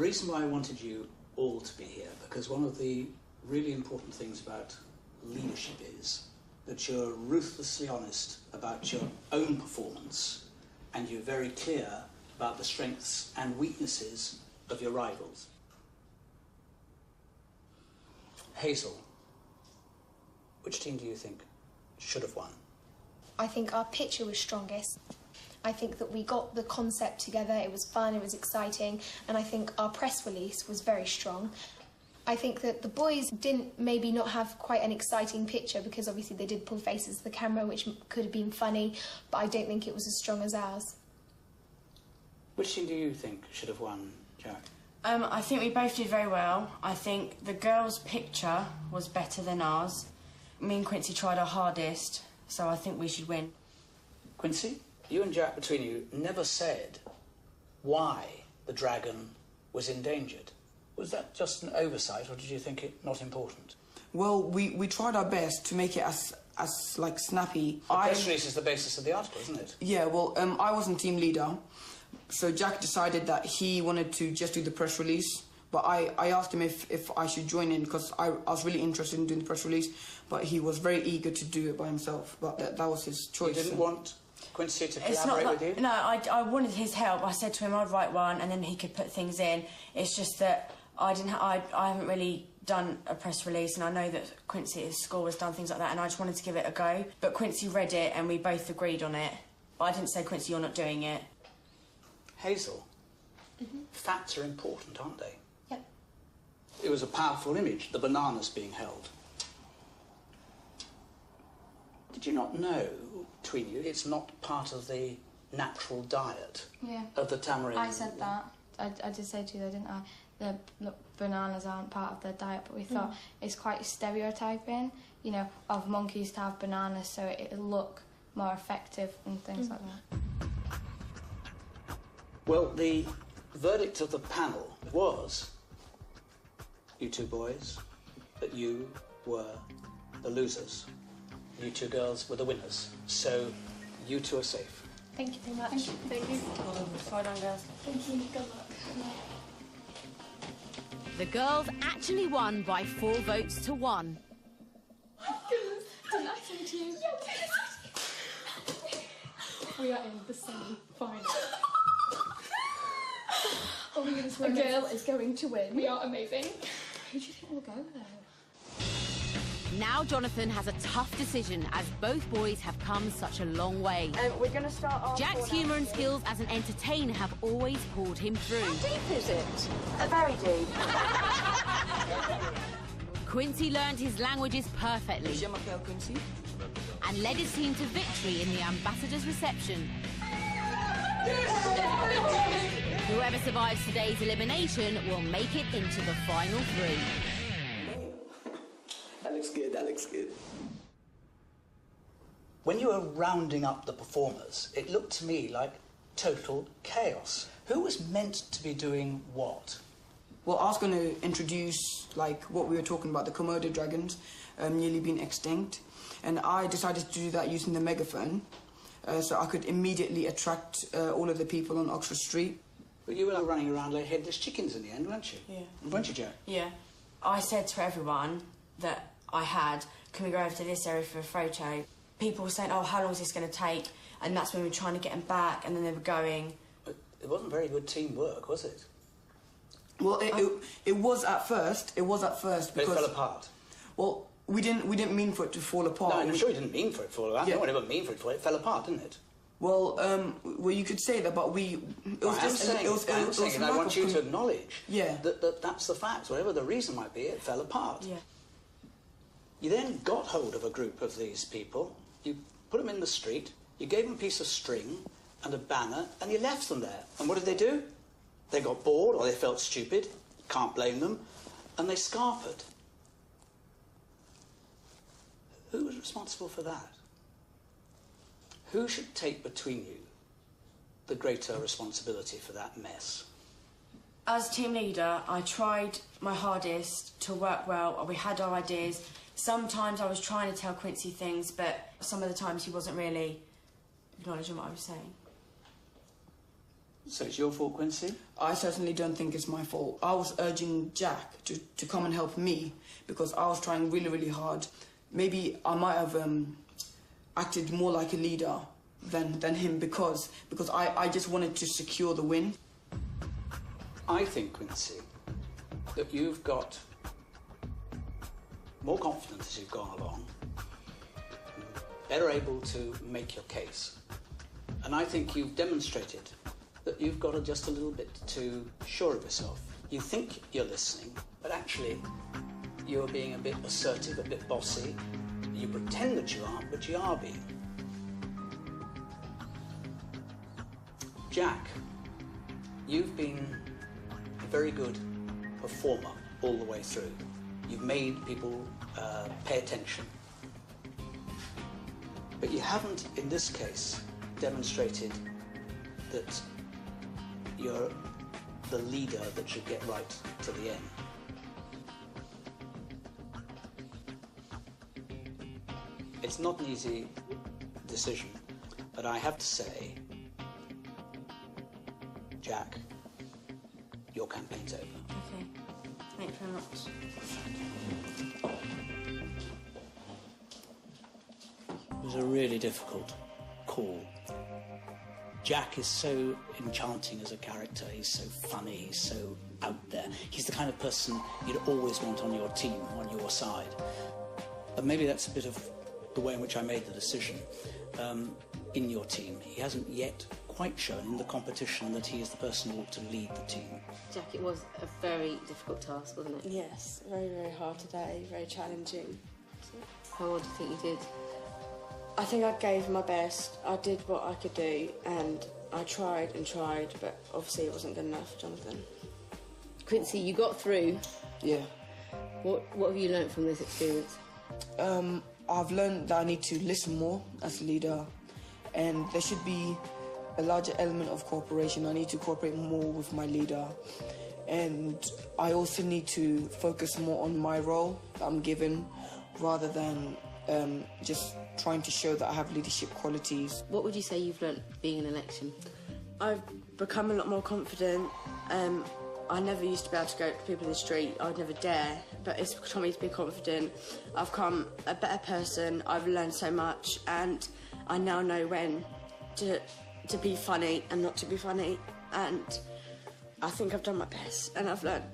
reason why I wanted you all to be here, because one of the really important things about leadership is that you're ruthlessly honest about your own performance and you're very clear about the strengths and weaknesses of your rivals. Hazel, which team do you think should have won? I think our picture was strongest. I think that we got the concept together, it was fun, it was exciting, and I think our press release was very strong. I think that the boys didn't maybe not have quite an exciting picture because obviously they did pull faces to the camera, which could have been funny, but I don't think it was as strong as ours. Which team do you think should have won, Jack? I think we both did very well. I think the girls' picture was better than ours. Me and Quincy tried our hardest, so I think we should win. Quincy, you and Jack, between you, never said why the dragon was endangered. Was that just an oversight, or did you think it not important? Well, we tried our best to make it as like, snappy. The press release is the basis of the article, isn't it? Yeah, well, I wasn't team leader, so Jack decided that he wanted to just do the press release, but I asked him if I should join in, because I was really interested in doing the press release, but he was very eager to do it by himself, but that was his choice. You didn't want Quincy to collaborate with you? No, I wanted his help. I said to him I'd write one and then he could put things in. It's just that I haven't really done a press release, and I know that Quincy at school has done things like that, and I just wanted to give it a go. But Quincy read it and we both agreed on it. But I didn't say, Quincy, you're not doing it. Hazel, facts are important, aren't they? Yep. It was a powerful image, the bananas being held. Did you not know, between you, it's not part of the natural diet of the tamarin? I said that. I did say to you, didn't I? The bananas aren't part of their diet, but we thought it's quite stereotyping, you know, of monkeys to have bananas, so it'll look more effective and things like that. Well, the verdict of the panel was, you two boys, that you were the losers. You two girls were the winners. So you two are safe. Thank you very much. Thank you. Well done, girls. Thank you. Good luck. The girls actually won by 4 votes to 1. Delighted to you. We are in the semi-final. Oh my goodness, a girl is going to win. We are amazing. Who do you think will go there? Now Jonathan has a tough decision, as both boys have come such a long way. We're going to start off. Jack's humour and skills as an entertainer have always pulled him through. How deep is it? Very deep. Quincy learned his languages perfectly Quincy. and led his team to victory in the ambassador's reception. Whoever survives today's elimination will make it into the final 3. That looks good, that looks good. When you were rounding up the performers, it looked to me like total chaos. Who was meant to be doing what? Well, I was going to introduce, like, what we were talking about, the Komodo dragons nearly being extinct, and I decided to do that using the megaphone, so I could immediately attract all of the people on Oxford Street. But you were running around like headless chickens in the end, weren't you? Yeah. Weren't you, Jack? Yeah. I said to everyone that I had, can we go over to this area for a photo? People were saying, oh, how long is this going to take? And that's when we were trying to get them back, and then they were going. But it wasn't very good teamwork, was it? Well, it was at first. It was at first because But it fell apart. Well, we didn't mean for it to fall apart. No, I'm sure you didn't mean for it to fall apart. Yeah. No one ever mean for it to fall. It fell apart, didn't it? Well, you could say that, but it was just I want you to acknowledge that that's the fact. Whatever the reason might be, it fell apart. Yeah. You then got hold of a group of these people, you put them in the street, you gave them a piece of string and a banner, and you left them there. And what did they do? They got bored, or they felt stupid, can't blame them, and they scarpered. Who was responsible for that? Who should take between you the greater responsibility for that mess? As team leader, I tried my hardest to work well. We had our ideas. Sometimes I was trying to tell Quincy things, but some of the times he wasn't really acknowledging what I was saying. So it's your fault, Quincy? I certainly don't think it's my fault. I was urging Jack to come and help me because I was trying really, really hard. Maybe I might have acted more like a leader than him because I just wanted to secure the win. I think, Quincy, that you've got more confidence as you've gone along, better able to make your case. And I think you've demonstrated that you've got just a little bit too sure of yourself. You think you're listening, but actually you're being a bit assertive, a bit bossy. You pretend that you aren't, but you are being. Jack, you've been a very good performer all the way through. You've made people pay attention. But you haven't, in this case, demonstrated that you're the leader that should get right to the end. It's not an easy decision, but I have to say, Jack, your campaign's over. Okay. Thanks very much. It was a really difficult call. Jack is so enchanting as a character. He's so funny, he's so out there. He's the kind of person you'd always want on your team, on your side. But maybe that's a bit of the way in which I made the decision. In your team, he hasn't yet quite shown in the competition that he is the person who ought to lead the team. Jack, it was a very difficult task, wasn't it? Yes, very, very hard today, very challenging. How well do you think you did? I think I gave my best. I did what I could do, and I tried and tried, but obviously it wasn't good enough, Jonathan. Quincy, you got through. Yeah. What have you learnt from this experience? I've learned that I need to listen more as a leader, and there should be a larger element of cooperation. I need to cooperate more with my leader, and I also need to focus more on my role that I'm given rather than just trying to show that I have leadership qualities. What would you say you've learnt being in an election? I've become a lot more confident. I never used to be able to go to people in the street. I would never dare, but it's taught me to be confident. I've become a better person. I've learned so much, and I now know when to be funny and not to be funny, and I think I've done my best, and I've learned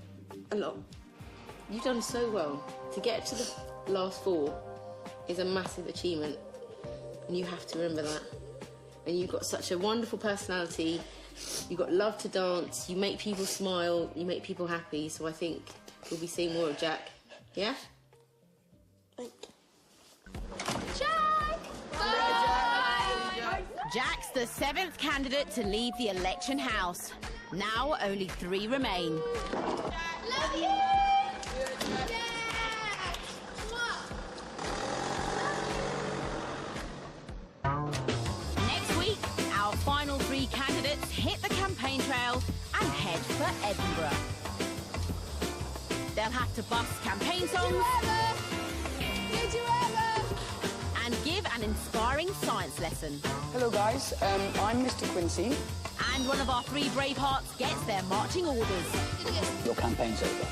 a lot. You've done so well. To get to the last four is a massive achievement, and you have to remember that. And you've got such a wonderful personality. You've got love to dance. You make people smile. You make people happy. So I think we'll be seeing more of Jack. Yeah? Jack! Bye! Jack's the 7th candidate to leave the election house. Now only 3 remain. Love you! Next week, our final 3 candidates hit the campaign trail and head for Edinburgh. They'll have to bust campaign songs and give an inspiring science lesson. Hello guys, I'm Mr. Quincy. And one of our 3 Bravehearts gets their marching orders. Your campaign's over.